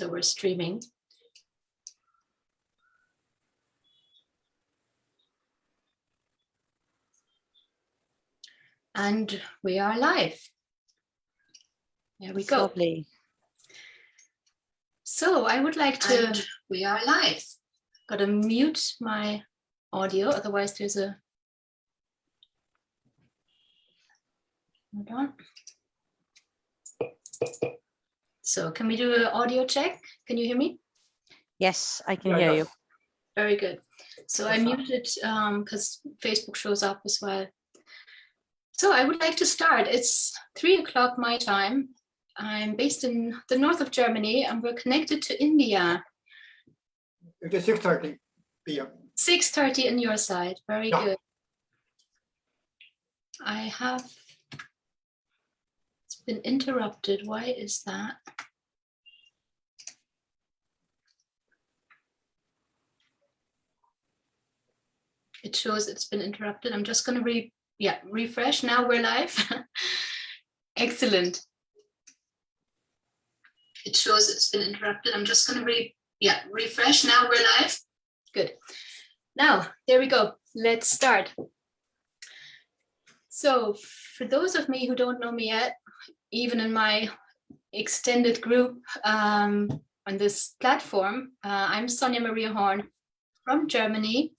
So we're streaming. And we are live. There we go. Lovely. So I would like to, and we are live. Got to mute my audio, otherwise there's a, hold on. So can we do an audio check? Can you hear me? Yes, I can hear you. Very good. So I muted because Facebook shows up as well. So I would like to start. It's 3 o'clock my time. I'm based in the north of Germany and we're connected to India. It is 6:30 p.m. 6:30 on your side. Very good. It's been interrupted. Why is that? It shows it's been interrupted. I'm just going to refresh. Now we're live. Excellent. It shows it's been interrupted. I'm just going to refresh. Now we're live. Good. Now, there we go. Let's start. So for those of me who don't know me yet, even in my extended group on this platform, I'm Sonia Maria Horn from Germany,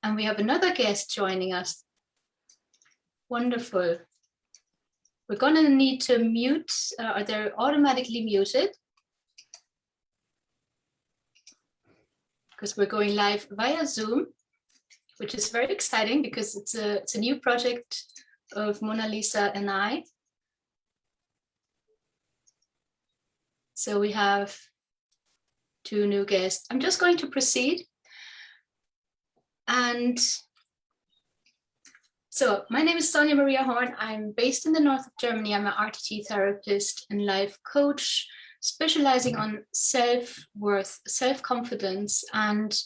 and we have another guest joining us. Wonderful. We're going to need to mute, or they're automatically muted, because we're going live via Zoom, which is very exciting because it's a new project of Monalisa and I. So we have 2 new guests. I'm just going to proceed. And so my name is Sonia Maria Horn. I'm based in the north of Germany. I'm an RTT therapist and life coach, specializing on self-worth, self-confidence, and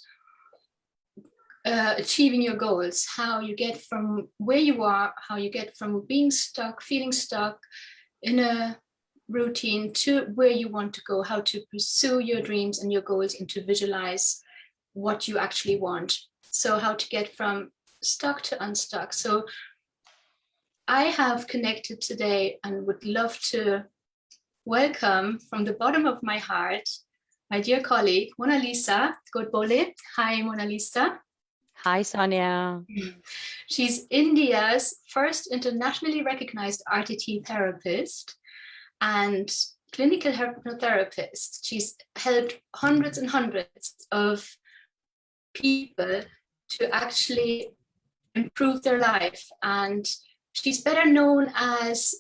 achieving your goals, how you get from where you are, how you get from being stuck, feeling stuck in a routine to where you want to go, how to pursue your dreams and your goals and to visualize what you actually want. So how to get from stuck to unstuck. So I have connected today and would love to welcome from the bottom of my heart my dear colleague Monalisa Godbole. Hi Monalisa. Hi Sonia. She's India's first internationally recognized RTT therapist and clinical hypnotherapist. She's helped hundreds and hundreds of people to actually improve their life, and she's better known as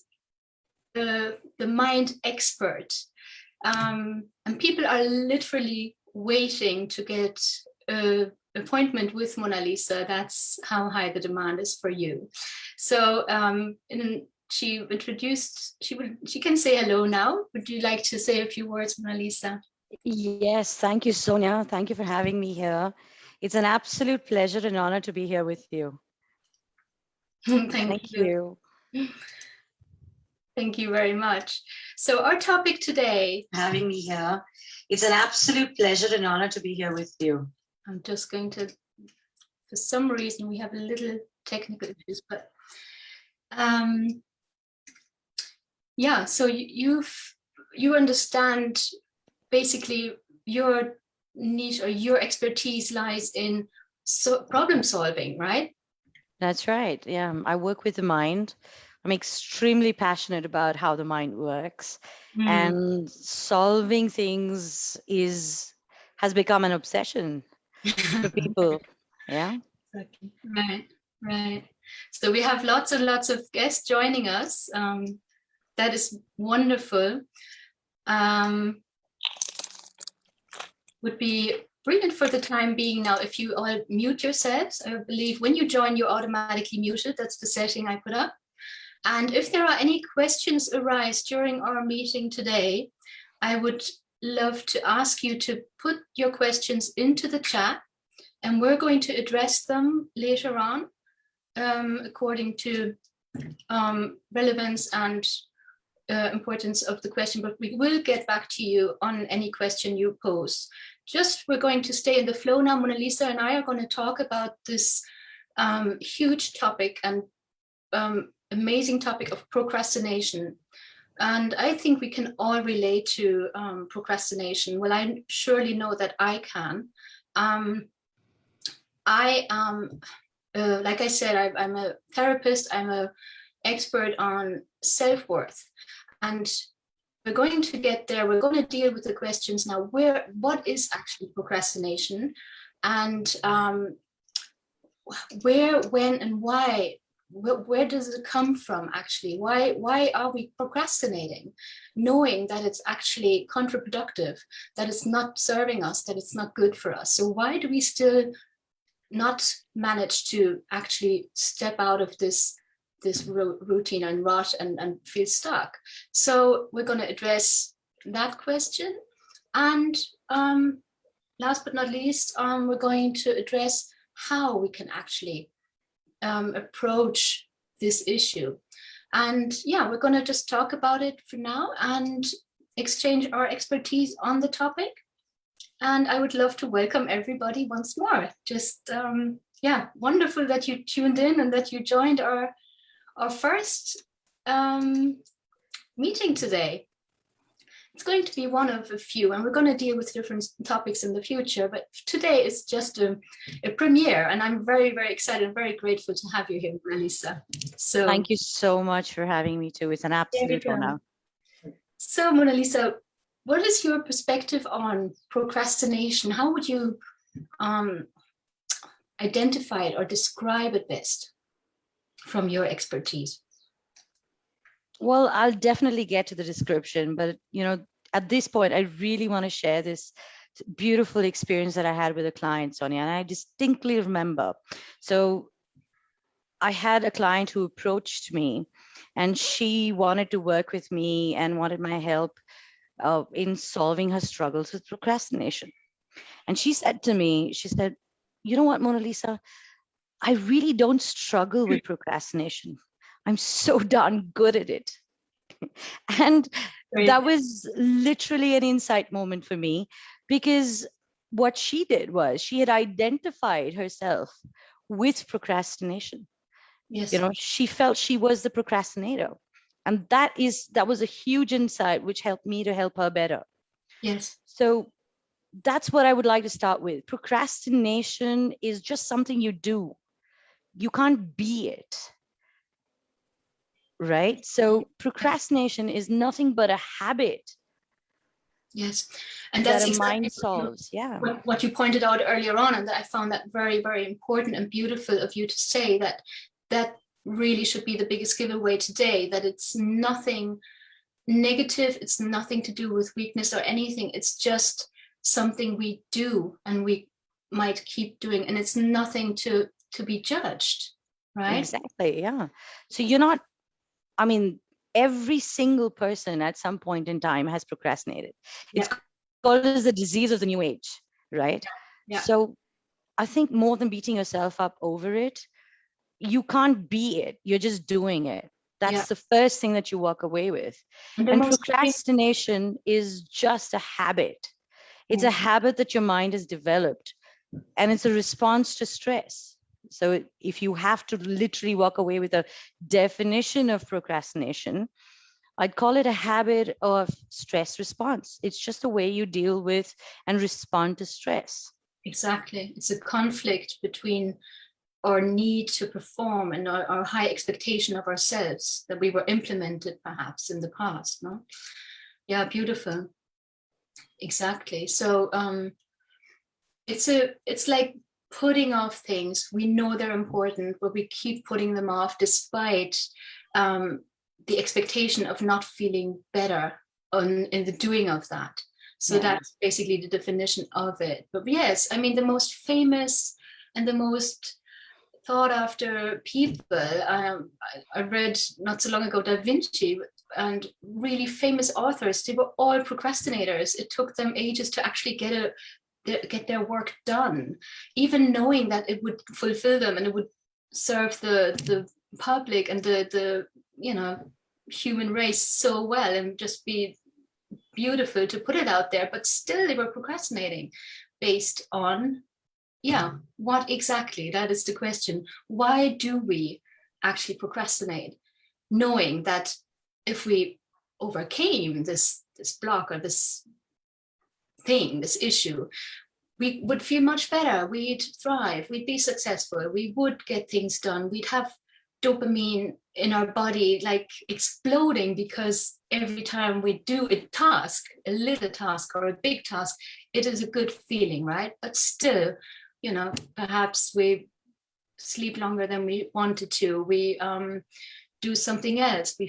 the mind expert, and people are literally waiting to get an appointment with Monalisa. That's how high the demand is for you. So she can say hello now. Would you like to say a few words, Monalisa? Yes, thank you, Sonia. Thank you for having me here. It's an absolute pleasure and honor to be here with you. Thank you. Thank you very much. So our topic today, having me here, it's an absolute pleasure and honor to be here with you. I'm just going to, for some reason, we have a little technical issues, but so you understand basically your niche or your expertise lies in problem solving, right? That's right. Yeah, I work with the mind. I'm extremely passionate about how the mind works, and solving things has become an obsession for people. Yeah. Exactly. Right. So we have lots and lots of guests joining us. That is wonderful. Would be brilliant for the time being now if you all mute yourselves. I believe when you join, you're automatically muted. That's the setting I put up. And if there are any questions arise during our meeting today, I would love to ask you to put your questions into the chat, and we're going to address them later on according to relevance and importance of the question, but we will get back to you on any question you pose. Just, we're going to stay in the flow now. Monalisa and I are going to talk about this huge topic and amazing topic of procrastination. And I think we can all relate to procrastination. Well, I surely know that I can. I am, like I said, I'm a therapist. I'm an expert on self-worth. And we're going to get there. We're going to deal with the questions now. What is actually procrastination? And where, when, and why? Where does it come from, actually? Why are we procrastinating, knowing that it's actually counterproductive, that it's not serving us, that it's not good for us? So why do we still not manage to actually step out of this routine and rot and feel stuck? So we're going to address that question. And last but not least, we're going to address how we can actually approach this issue. And yeah, we're going to just talk about it for now and exchange our expertise on the topic. And I would love to welcome everybody once more. Just yeah, wonderful that you tuned in and that you joined our first meeting today. It's going to be one of a few, and we're going to deal with different topics in the future, but today is just a premiere, and I'm very, very excited and very grateful to have you here, Monalisa. So thank you so much for having me too. It's an absolute honor. So Monalisa, what is your perspective on procrastination? How would you identify it or describe it best from your expertise? Well, I'll definitely get to the description, but at this point, I really want to share this beautiful experience that I had with a client, Sonia, and I distinctly remember. So I had a client who approached me, and she wanted to work with me and wanted my help in solving her struggles with procrastination. And she said to me, she said, "You know what, Monalisa, I really don't struggle with procrastination. I'm so darn good at it." And that was literally an insight moment for me, because what she did was she had identified herself with procrastination. Yes. She felt she was the procrastinator. And that was a huge insight, which helped me to help her better. Yes. So that's what I would like to start with. Procrastination is just something you do. You can't be it. Right? So procrastination is nothing but a habit. Yes. And that's that a exactly mind solves. Yeah. What you pointed out earlier on, and that I found that very, very important and beautiful of you to say, that really should be the biggest giveaway today, that it's nothing negative, it's nothing to do with weakness or anything. It's just something we do and we might keep doing, and it's nothing to be judged, right? Exactly. Yeah. So every single person at some point in time has procrastinated. It's called as the disease of the new age, right? Yeah. So I think more than beating yourself up over it, you can't be it. You're just doing it. That's the first thing that you walk away with. And procrastination is just a habit. It's a habit that your mind has developed, and it's a response to stress. So if you have to literally walk away with a definition of procrastination, I'd call it a habit of stress response. It's just a way you deal with and respond to stress. Exactly. It's a conflict between our need to perform and our high expectation of ourselves that we were implemented perhaps in the past, no? Yeah, beautiful. Exactly. So it's like putting off things. We know they're important, but we keep putting them off despite the expectation of not feeling better in the doing of that. So that's basically the definition of it. But yes, the most famous and the most thought after people, I read not so long ago Da Vinci, and really famous authors, they were all procrastinators. It took them ages to actually get their work done, even knowing that it would fulfill them and it would serve the public and the human race so well and just be beautiful to put it out there, but still they were procrastinating based on, what exactly? That is the question. Why do we actually procrastinate, knowing that if we overcame this block or this thing, this issue, we would feel much better, we'd thrive, we'd be successful, we would get things done, we'd have dopamine in our body like exploding, because every time we do a task, a little task or a big task, it is a good feeling, right? But still, perhaps we sleep longer than we wanted to, we do something else, we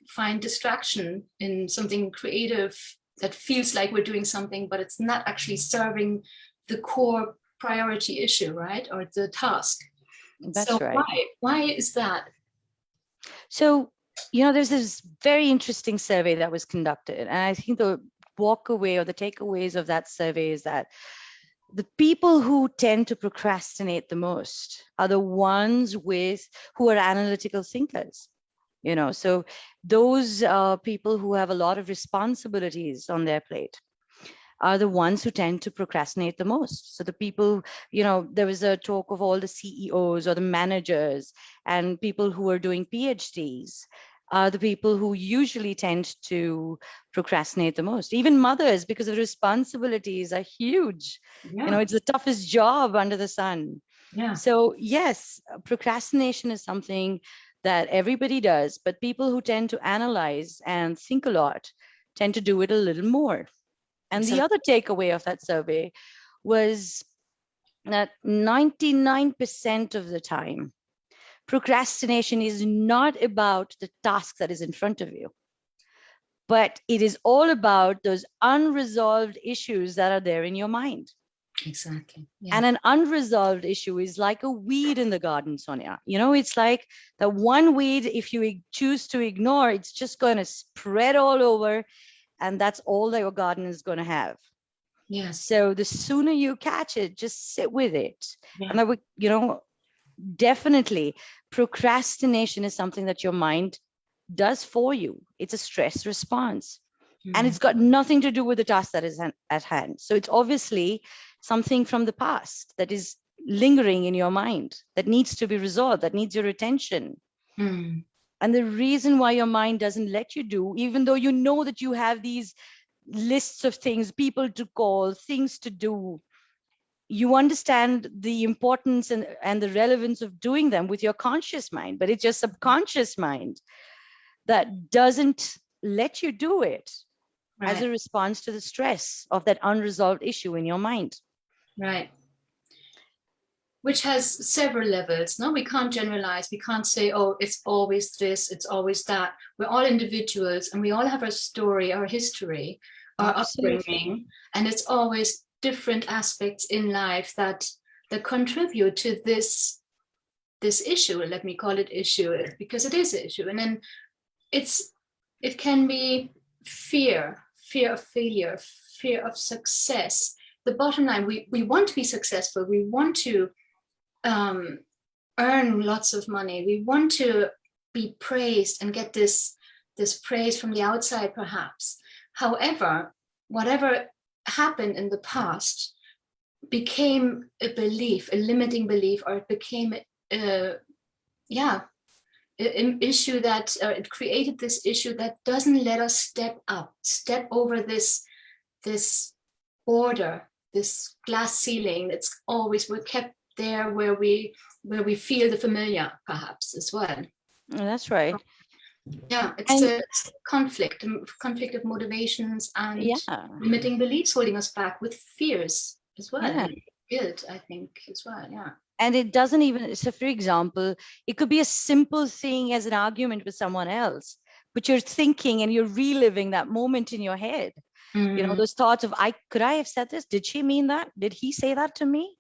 find distraction in something creative that feels like we're doing something, but it's not actually serving the core priority issue, right? Or the task. That's so right. Why is that? So, there's this very interesting survey that was conducted. And I think the walkaway or the takeaways of that survey is that the people who tend to procrastinate the most are the ones who are analytical thinkers. So those people who have a lot of responsibilities on their plate are the ones who tend to procrastinate the most. So the people, there was a talk of all the CEOs or the managers and people who are doing PhDs are the people who usually tend to procrastinate the most. Even mothers, because the responsibilities are huge. Yeah. It's the toughest job under the sun. Yeah. So yes, procrastination is something that everybody does, but people who tend to analyze and think a lot tend to do it a little more. And the other takeaway of that survey was that 99% of the time, procrastination is not about the task that is in front of you, but it is all about those unresolved issues that are there in your mind. Exactly. Yeah. And an unresolved issue is like a weed in the garden, Sonia. It's like the one weed, if you choose to ignore, it's just going to spread all over, and that's all that your garden is going to have. Yes. So the sooner you catch it, just sit with it. Yeah. And I would, definitely procrastination is something that your mind does for you. It's a stress response. And it's got nothing to do with the task that is at hand. So it's obviously something from the past that is lingering in your mind, that needs to be resolved, that needs your attention. And the reason why your mind doesn't let you do, even though you know that you have these lists of things, people to call, things to do, you understand the importance and the relevance of doing them with your conscious mind, but it's your subconscious mind that doesn't let you do it. Right. As a response to the stress of that unresolved issue in your mind. Right. Which has several levels. No, we can't generalize. We can't say, oh, it's always this, it's always that. We're all individuals and we all have our story, our history, our upbringing. And it's always different aspects in life that contribute to this issue. Let me call it issue, because it is an issue. And then it can be fear of failure, fear of success. The bottom line, we want to be successful. We want to earn lots of money. We want to be praised and get this praise from the outside, perhaps. However, whatever happened in the past became a belief, a limiting belief, or it became an issue that it created this issue that doesn't let us step over this border, this glass ceiling that's always, we're kept there where we feel the familiar, perhaps, as well. That's right. Yeah, it's a conflict of motivations and limiting beliefs holding us back, with fears as well, and guilt, I think, as well. Yeah. And it doesn't even, so for example, it could be a simple thing as an argument with someone else, but you're thinking and you're reliving that moment in your head. Those thoughts of, could I have said this? Did she mean that? Did he say that to me?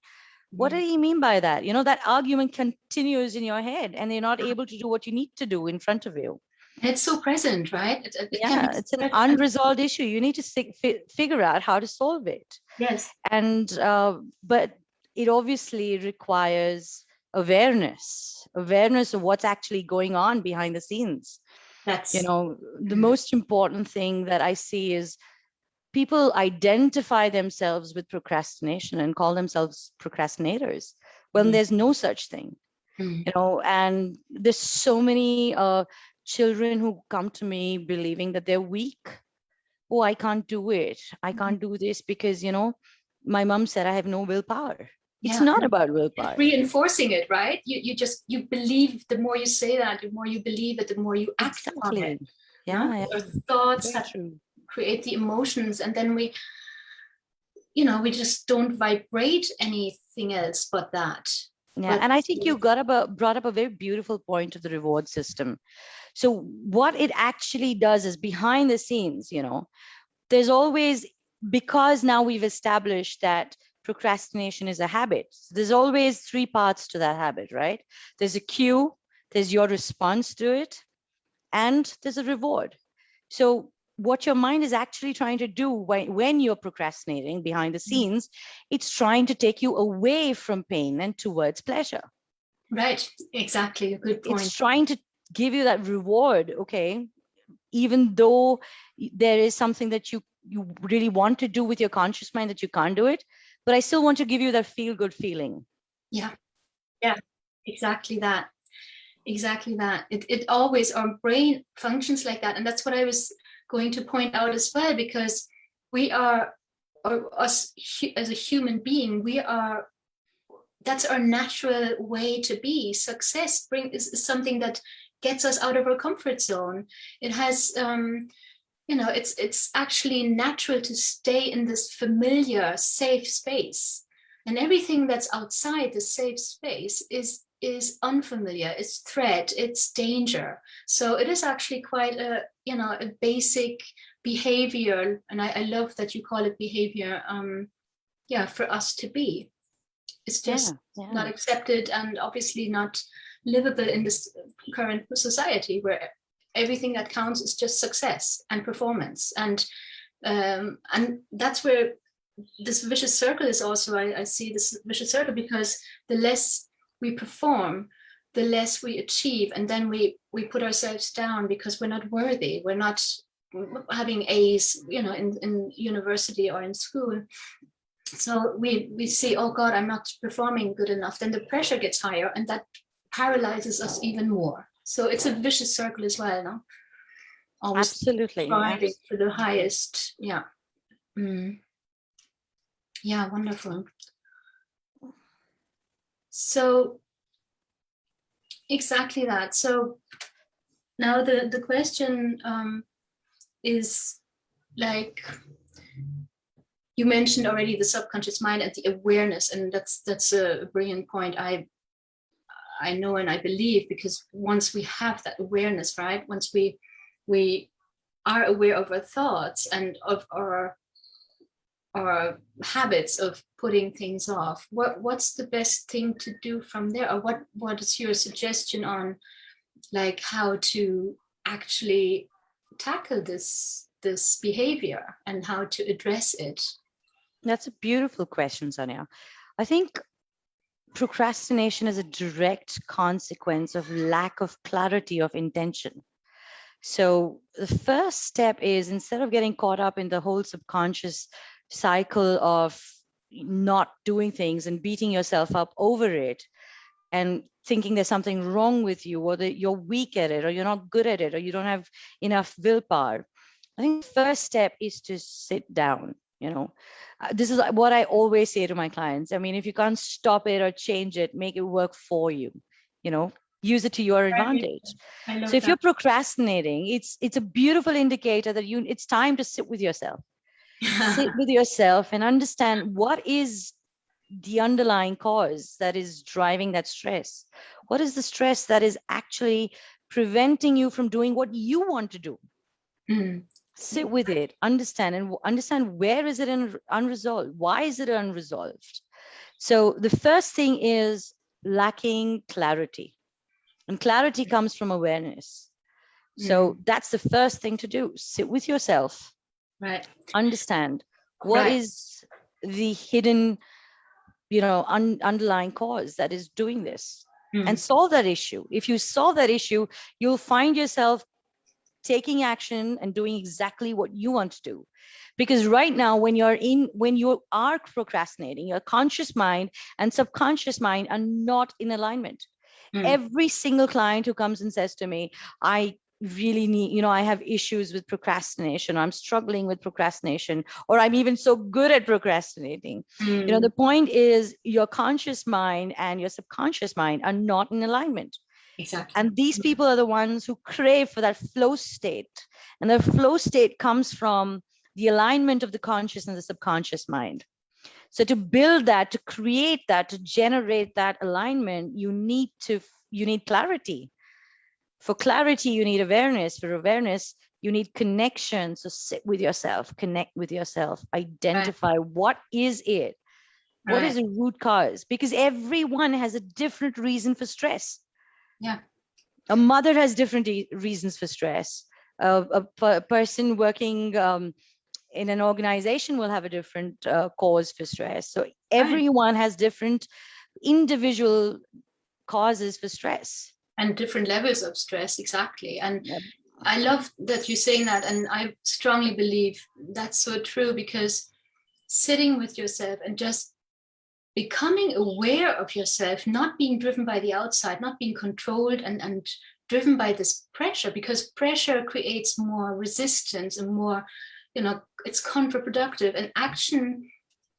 What did he mean by that? That argument continues in your head and you're not able to do what you need to do in front of you. It's so present, right? It's an unresolved issue. You need to figure out how to solve it. Yes. And, but it obviously requires awareness awareness of what's actually going on behind the scenes. That's, The most important thing that I see is people identify themselves with procrastination and call themselves procrastinators when there's no such thing. And there's so many children who come to me believing that they're weak. Oh, I can't do it. I can't do this because, my mom said I have no willpower. It's not about willpower. Reinforcing it, right? You believe, the more you say that, the more you believe it, the more you act on it. Yeah. Our thoughts create the emotions, and then we just don't vibrate anything else but that. Yeah, and I think you brought up a very beautiful point of the reward system. So what it actually does is behind the scenes, there's always, because now we've established that procrastination is a habit, there's always three parts to that habit, right? There's a cue, there's your response to it, and there's a reward. So what your mind is actually trying to do when you're procrastinating behind the scenes, it's trying to take you away from pain and towards pleasure. Right, exactly, a good point. It's trying to give you that reward, okay, even though there is something that you really want to do with your conscious mind that you can't do it, but I still want to give you that feel-good feeling. Yeah, exactly that. It always, our brain functions like that, and that's what I was going to point out as well, because we are, or us as a human being, that's our natural way to be. Success is something that gets us out of our comfort zone. It has it's actually natural to stay in this familiar, safe space, and everything that's outside the safe space is unfamiliar, it's threat, it's danger. So it is actually quite a basic behavior, and I love that you call it behavior, for us to be. It's just not accepted, and obviously not livable in this current society where everything that counts is just success and performance, and that's where this vicious circle is also. I see this vicious circle, because the less we perform, the less we achieve, and then we put ourselves down because we're not worthy, we're not having A's in university or in school. So we see, oh God, I'm not performing good enough, then the pressure gets higher, and that paralyzes us even more. So it's a vicious circle as well, no? Always Absolutely. striving for the highest. Yeah. Yeah, wonderful. So exactly that. So now the question is, like, you mentioned already the subconscious mind and the awareness, and that's a brilliant point. I know and I believe, because once we have that awareness, right, once we are aware of our thoughts and of our habits of putting things off, what's the best thing to do from there? Or what is your suggestion on, like, how to actually tackle this behavior and how to address it? That's a beautiful question, Sonia. I think procrastination is a direct consequence of lack of clarity of intention. So the first step is, instead of getting caught up in the whole subconscious cycle of not doing things and beating yourself up over it and thinking there's something wrong with you, or that you're weak at it, or you're not good at it, or you don't have enough willpower, I think the first step is to sit down. This is what I always say to my clients. I mean, if you can't stop it or change it, make it work for you. Use it to your advantage. So if you're procrastinating, it's a beautiful indicator that it's time to sit with yourself. Sit with yourself and understand what is the underlying cause that is driving that stress. What is the stress that is actually preventing you from doing what you want to do? Sit with it, understand where is it unresolved? Why is it unresolved? So the first thing is lacking clarity. And clarity comes from awareness. So that's the first thing to do. Sit with yourself. Right. Understand what is the hidden, underlying cause that is doing this. and solve that issue. If you solve that issue, you'll find yourself taking action and doing exactly what you want to do. Because right now, when you are procrastinating, your conscious mind and subconscious mind are not in alignment. Every single client who comes and says to me, I really need, I have issues with procrastination, I'm struggling with procrastination, or I'm even so good at procrastinating. The point is your conscious mind and your subconscious mind are not in alignment. Exactly. And these people are the ones who crave for that flow state. And the flow state comes from the alignment of the conscious and the subconscious mind. So to build that, to create that, to generate that alignment, you need clarity. For clarity, you need awareness. For awareness, you need connection. So sit with yourself, connect with yourself, identify what is it? What is the root cause? Because everyone has a different reason for stress. Yeah. A mother has different reasons for stress. A person working in an organization will have a different cause for stress. So everyone has different individual causes for stress. And different levels of stress, exactly. And I love that you're saying that. And I strongly believe that's so true, because sitting with yourself and just becoming aware of yourself, not being driven by the outside, not being controlled and driven by this pressure, because pressure creates more resistance and more, it's counterproductive. And action,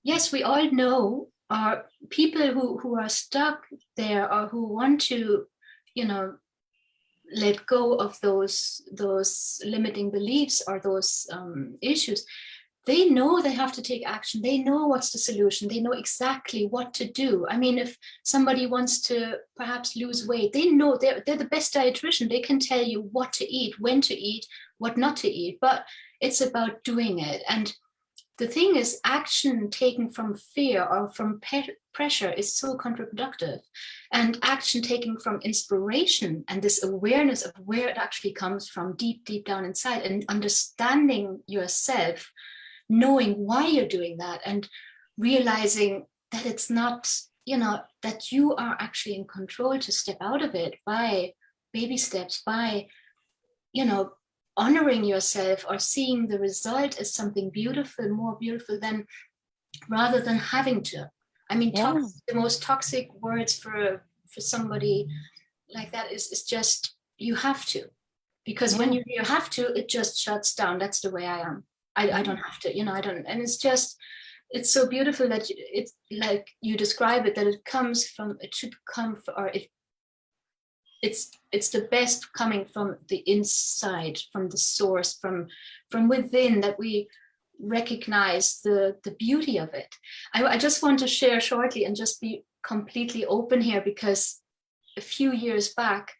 yes, we all know are people who are stuck there, or who want to, let go of those limiting beliefs or those issues. They know they have to take action. They know what's the solution. They know exactly what to do. I mean, if somebody wants to perhaps lose weight, they know they're the best dietitian. They can tell you what to eat, when to eat, what not to eat, but it's about doing it. And the thing is, action taken from fear or from pressure is so counterproductive. And action taken from inspiration and this awareness of where it actually comes from, deep, deep down inside, and understanding yourself, knowing why you're doing that, and realizing that it's not, that you are actually in control to step out of it by baby steps, by, honoring yourself or seeing the result as something beautiful, more beautiful than, rather than having to. I mean, the most toxic words for somebody like that is just, you have to. Because when you have to, it just shuts down. That's the way I am. I don't have to, I don't. And it's so beautiful that it's like you describe it, that it should come from, or it's the best coming from the inside, from the source, from within, that we recognize the beauty of it. I just want to share shortly and just be completely open here, because a few years back,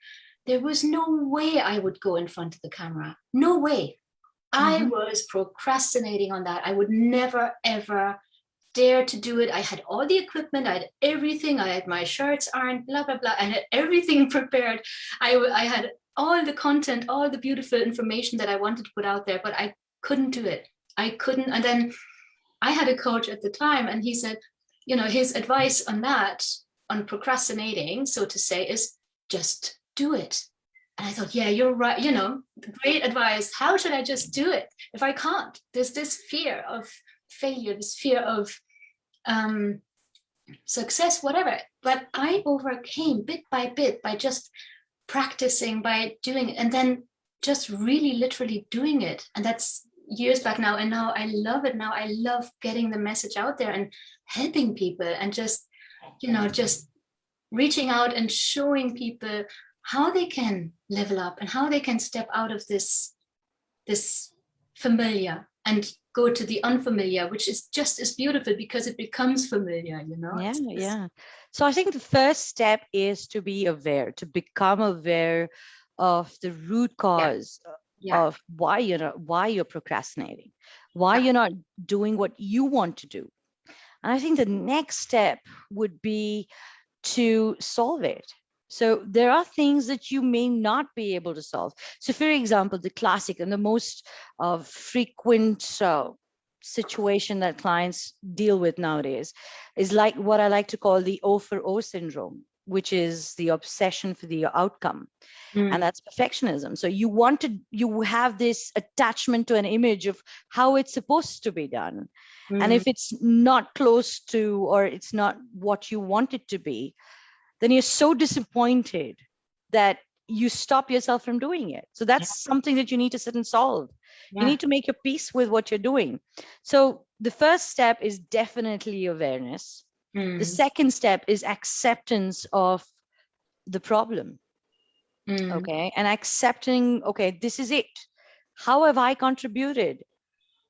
there was no way I would go in front of the camera. No way. I was procrastinating on that. I would never, ever dare to do it. I had all the equipment, I had everything. I had my shirts ironed, blah, blah, blah. I had everything prepared. I had all the content, all the beautiful information that I wanted to put out there, but I couldn't do it. I couldn't. And then I had a coach at the time, and he said, his advice on that, on procrastinating, so to say, is just do it. And I thought, yeah, you're right. Great advice. How should I just do it if I can't? There's this fear of failure, this fear of success, whatever. But I overcame bit by bit by just practicing, by doing it, and then just really literally doing it. And that's years back now. And now I love it. Now I love getting the message out there and helping people, and just reaching out and showing people how they can level up and how they can step out of this familiar and go to the unfamiliar, which is just as beautiful because it becomes familiar, Yeah. So I think the first step is to be aware, to become aware of the root cause of why you're procrastinating, why you're not doing what you want to do. And I think the next step would be to solve it. So there are things that you may not be able to solve. So for example, the classic and the most frequent situation that clients deal with nowadays is like what I like to call the Ofero Syndrome. which is the obsession for the outcome. And that's perfectionism. So you have this attachment to an image of how it's supposed to be done. And if it's not close to, or it's not what you want it to be, then you're so disappointed that you stop yourself from doing it. So that's something that you need to sit and solve. You need to make your peace with what you're doing. So the first step is definitely awareness. The second step is acceptance of the problem. Okay. And accepting, okay, this is it. How have I contributed?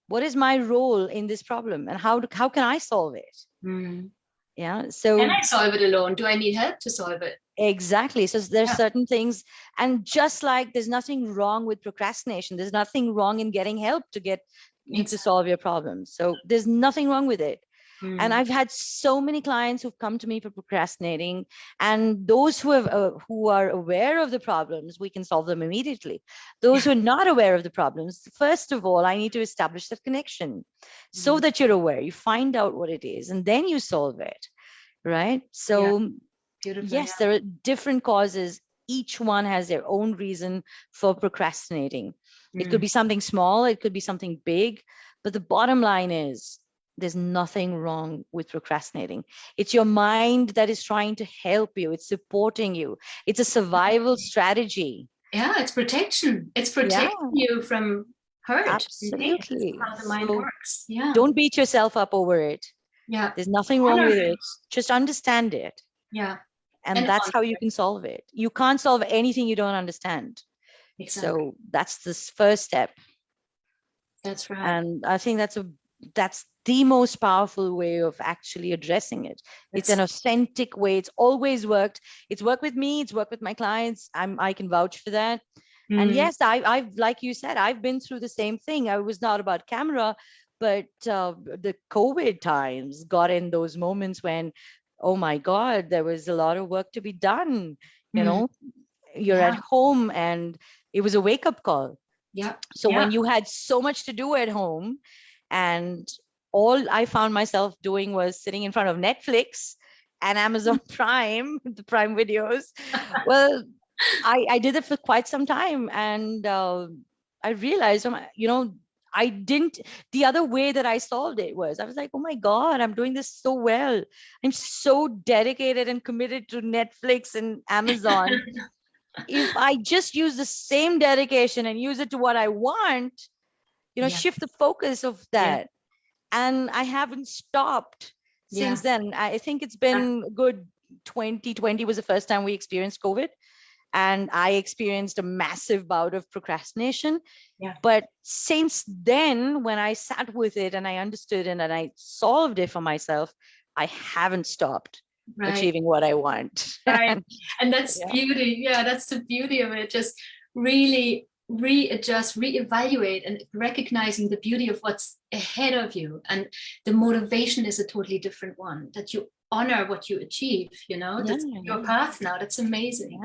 What is my role in this problem? And how can I solve it? Yeah. So can I solve it alone? Do I need help to solve it? Exactly. So there's certain things, and just like there's nothing wrong with procrastination, there's nothing wrong in getting help to get you to solve your problems. So there's nothing wrong with it. And I've had so many clients who've come to me for procrastinating, and those who are aware of the problems, we can solve them immediately. Those who are not aware of the problems, first of all, I need to establish that connection so that you're aware, you find out what it is, and then you solve it. Right. So yes, there are different causes. Each one has their own reason for procrastinating. It could be something small, it could be something big, but the bottom line is there's nothing wrong with procrastinating. It's your mind that is trying to help you. It's supporting you. It's a survival strategy. Yeah, it's protection. It's protecting you from hurt. Absolutely. How the mind works. Yeah. Don't beat yourself up over it. Yeah. There's nothing wrong with it. Just understand it. Yeah. And that's how you can solve it. You can't solve anything you don't understand. Exactly. So that's the first step. That's right. And I think that's the most powerful way of actually addressing it. It's an authentic way. It's always worked. It's worked with me. It's worked with my clients. I can vouch for that. And yes, I've, like you said, I've been through the same thing. I was not about camera, but the COVID times got in those moments when, oh my God, there was a lot of work to be done. You know, you're at home, and it was a wake-up call. Yeah. So when you had so much to do at home, and all I found myself doing was sitting in front of Netflix and Amazon Prime, the Prime videos. Well, I did it for quite some time, and I realized, the other way that I solved it was, I was like, oh my God, I'm doing this so well. I'm so dedicated and committed to Netflix and Amazon. If I just use the same dedication and use it to what I want, shift the focus of that. And I haven't stopped since then. I think it's been good. 2020 was the first time we experienced COVID. And I experienced a massive bout of procrastination. Yeah. But since then, when I sat with it and I understood it and I solved it for myself, I haven't stopped achieving what I want. Right. And that's beauty. Yeah, that's the beauty of it. Just really readjust, reevaluate, and recognizing the beauty of what's ahead of you. And the motivation is a totally different one, that you honor what you achieve, that's your path now. That's amazing.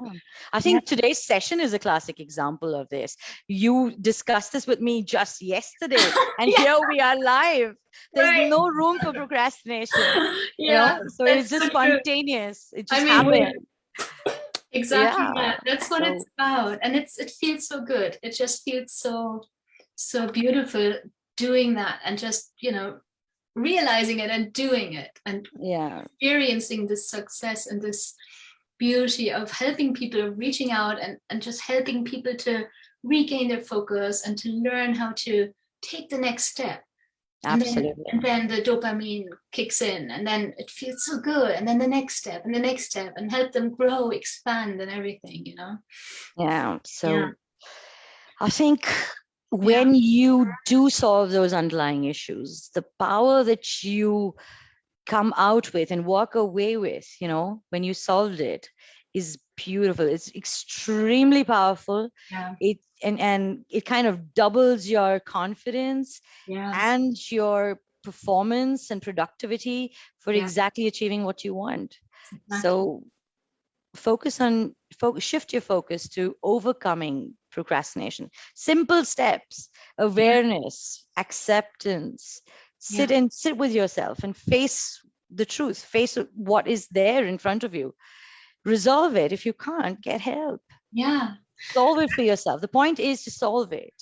I think today's session is a classic example of this. You discussed this with me just yesterday, and here we are live. There's no room for procrastination. So it's just spontaneous. It just happened. Exactly. That's what it's about. And it feels so good. It just feels so beautiful doing that, and just realizing it and doing it, and experiencing this success and this beauty of helping people, reaching out and just helping people to regain their focus and to learn how to take the next step. Absolutely. And then the dopamine kicks in, and then it feels so good, and then the next step and the next step, and help them grow, expand, and everything, So I think when you do solve those underlying issues, the power that you come out with and walk away with, when you solved it, is beautiful. It's extremely powerful. And it kind of doubles your confidence and your performance and productivity for exactly achieving what you want. So shift your focus to overcoming procrastination. Simple steps: awareness, acceptance. Sit with yourself and face the truth, face what is there in front of you. resolve it. If you can't, get help. Yeah. Solve it for yourself. The point is to solve it.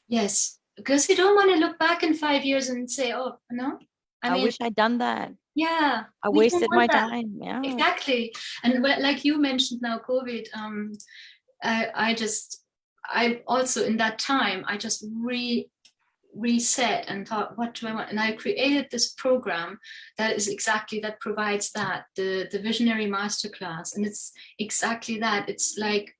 Yes, because you don't want to look back in 5 years and say, oh, no. I mean, wish I'd done that. Yeah. I we don't wasted want my that. time. Yeah. Exactly. And like you mentioned now, COVID, I also in that time, I just reset and thought, what do I want? And I created this program that is exactly, that provides that, the Visionary Masterclass. And it's exactly that. It's like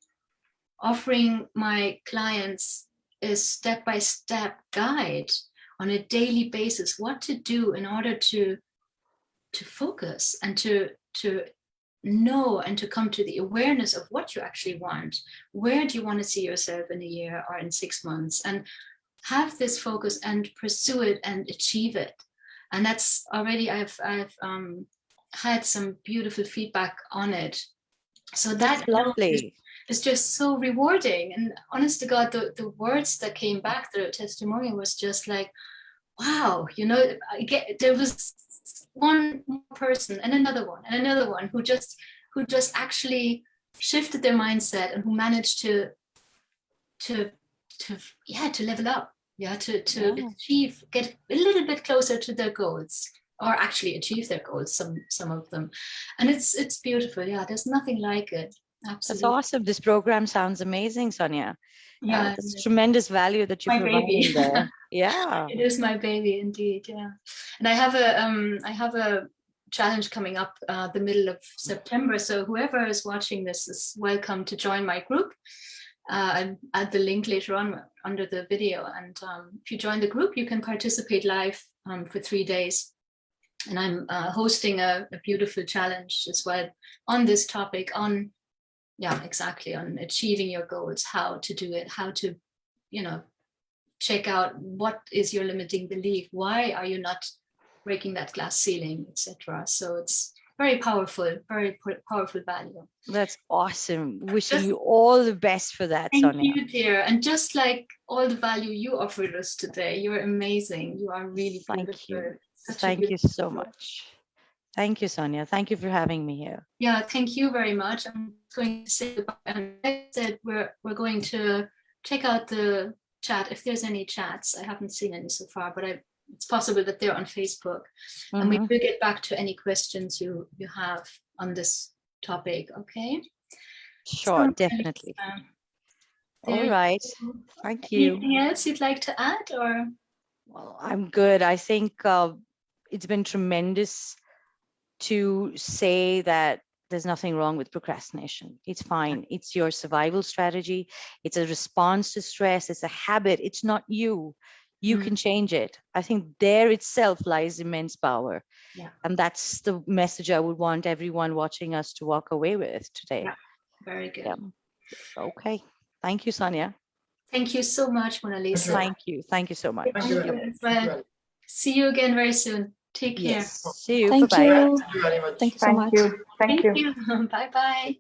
offering my clients a step-by-step guide on a daily basis, what to do in order to focus and to know and to come to the awareness of what you actually want. Where do you want to see yourself in a year or in 6 months? And have this focus and pursue it and achieve it. And that's already, I've had some beautiful feedback on it. So that lovely. It's just so rewarding. And honest to God, the words that came back, the testimonial was just like, wow, there was one more person and another one who just actually shifted their mindset and who managed to level up, to achieve, get a little bit closer to their goals, or actually achieve their goals, some of them. And it's beautiful. Yeah, there's nothing like it. Absolutely. That's awesome. This program sounds amazing, Sonia. Yeah, that's tremendous value that you're providing there. Yeah, it is my baby indeed. Yeah, and I have a challenge coming up the middle of September. So whoever is watching this is welcome to join my group. I'll add the link later on under the video. And if you join the group, you can participate live for 3 days. And I'm hosting a beautiful challenge as well on this topic, on achieving your goals, how to do it, how to, check out what is your limiting belief, why are you not breaking that glass ceiling, etc. So it's very powerful value. That's awesome. Wishing you all the best for that, Sonia. Thank you, dear. And just like all the value you offered us today, you're amazing. You are really beautiful. Thank you so much. Thank you, Sonia. Thank you for having me here. Yeah, thank you very much. I'm going to say goodbye. And like I said, we're going to check out the chat if there's any chats. I haven't seen any so far, but it's possible that they're on Facebook. And we will get back to any questions you have on this topic, okay? Sure, so, definitely. All right. Thank you. Anything else you'd like to add, or? Well, I'm good. I think it's been tremendous to say that there's nothing wrong with procrastination. It's fine. It's your survival strategy. It's a response to stress. It's a habit. It's not you. You can change it. I think there itself lies immense power. Yeah. And that's the message I would want everyone watching us to walk away with today. Yeah. Very good. Yeah. Okay. Thank you, Sonia. Thank you so much, Monalisa. Thank you. Thank you so much. Thank you as well. See you again very soon. Take care. Yes. See you. Thank Bye-bye. you. Thank you so much. Thank you. Bye-bye.